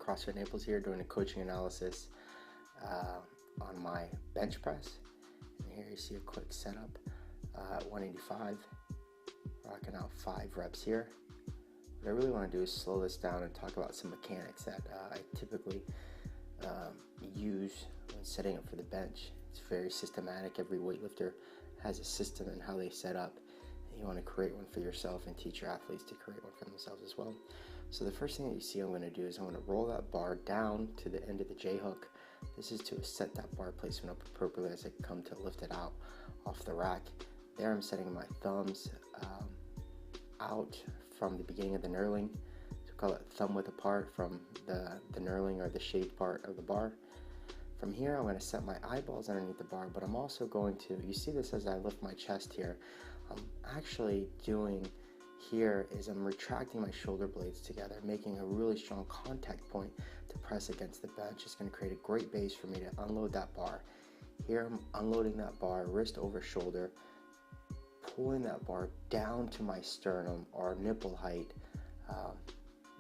CrossFit Naples here doing a coaching analysis on my bench press. And here you see a quick setup at 185, rocking out 5 reps here. What I really want to do is slow this down and talk about some mechanics that I typically use when setting up for the bench. It's very systematic. Every weightlifter has a system in how they set up. You want to create one for yourself and teach your athletes to create one for themselves as well. So the first thing that you see I'm going to do is I'm going to roll that bar down to the end of the J hook. This is to set that bar placement up appropriately as I come to lift it out off the rack. There I'm setting my thumbs out from the beginning of the knurling. So call it thumb width apart from the knurling or the shaved part of the bar. From here, I'm going to set my eyeballs underneath the bar, but I'm also going to, you see this as I lift my chest here, I'm actually doing here is I'm retracting my shoulder blades together, making a really strong contact point to press against the bench. It's going to create a great base for me to unload that bar. Here I'm unloading that bar, wrist over shoulder, pulling that bar down to my sternum or nipple height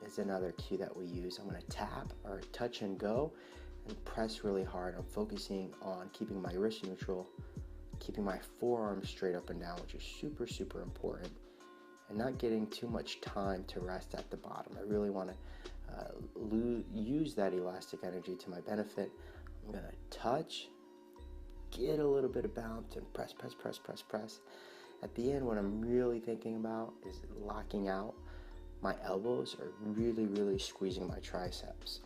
is another cue that we use. I'm going to tap or touch and go and press really hard. I'm focusing on keeping my wrist neutral, keeping my forearm straight up and down, which is super important, and not getting too much time to rest at the bottom. I really want to use that elastic energy to my benefit. I'm going to touch, get a little bit of bounce, and press. At the end, what I'm really thinking about is locking out my elbows or really squeezing my triceps.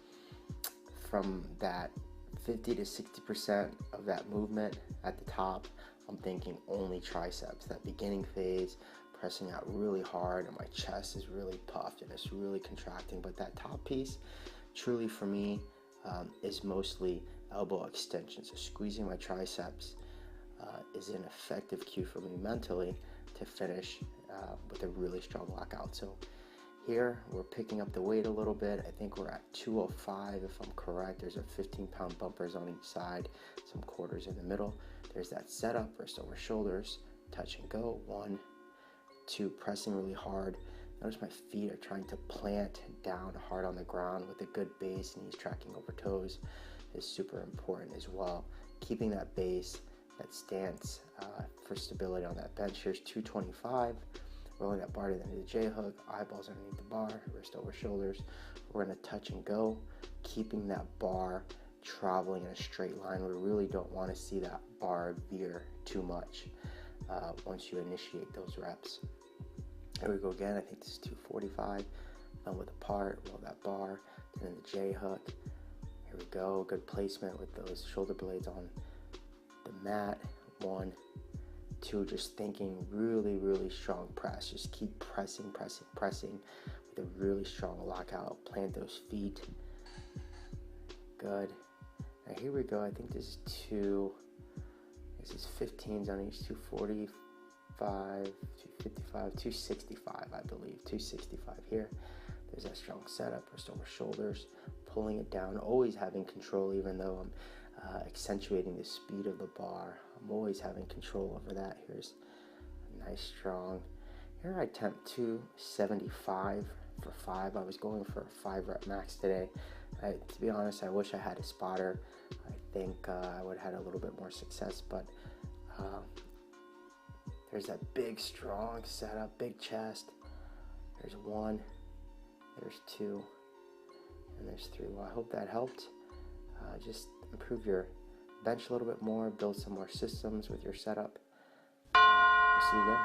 From that 50 to 60% of that movement at the top, I'm thinking only triceps. That beginning phase, pressing out really hard, and my chest is really puffed and it's really contracting. But that top piece, truly for me, is mostly elbow extension. So squeezing my triceps is an effective cue for me mentally to finish with a really strong lockout. So here we're picking up the weight a little bit. I think we're at 205 if I'm correct. There's a 15-pound bumpers on each side, some quarters in the middle. There's that setup, wrist over shoulders, touch and go. 1, 2, pressing really hard. Notice my feet are trying to plant down hard on the ground with a good base. Knees tracking over toes is super important as well. Keeping that base, that stance for stability on that bench. Here's 225. Rolling that bar to the end of the J hook, eyeballs underneath the bar, wrist over shoulders. We're going to touch and go, keeping that bar traveling in a straight line. We really don't want to see that bar veer too much once you initiate those reps. Here we go again. I think this is 245. Thumb width apart, roll that bar, then in the J hook. Here we go. Good placement with those shoulder blades on the mat. 1, 2, just thinking really strong press. Just keep pressing with a really strong lockout. Plant those feet. Good. Now here we go. I think this is 15s on each. 245, 255, 265, I believe. 265 here. There's that strong setup, wrist over shoulders, pulling it down, always having control even though I'm accentuating the speed of the bar. I'm always having control over that. Here's a nice strong. Here I attempt 275 for 5. I was going for a 5 rep max today. To be honest, I wish I had a spotter. I think I would have had a little bit more success, but there's that big strong setup, big chest. There's 1, there's 2, and there's 3. Well, I hope that helped. Just improve your bench a little bit more, build some more systems with your setup. I'll see you again.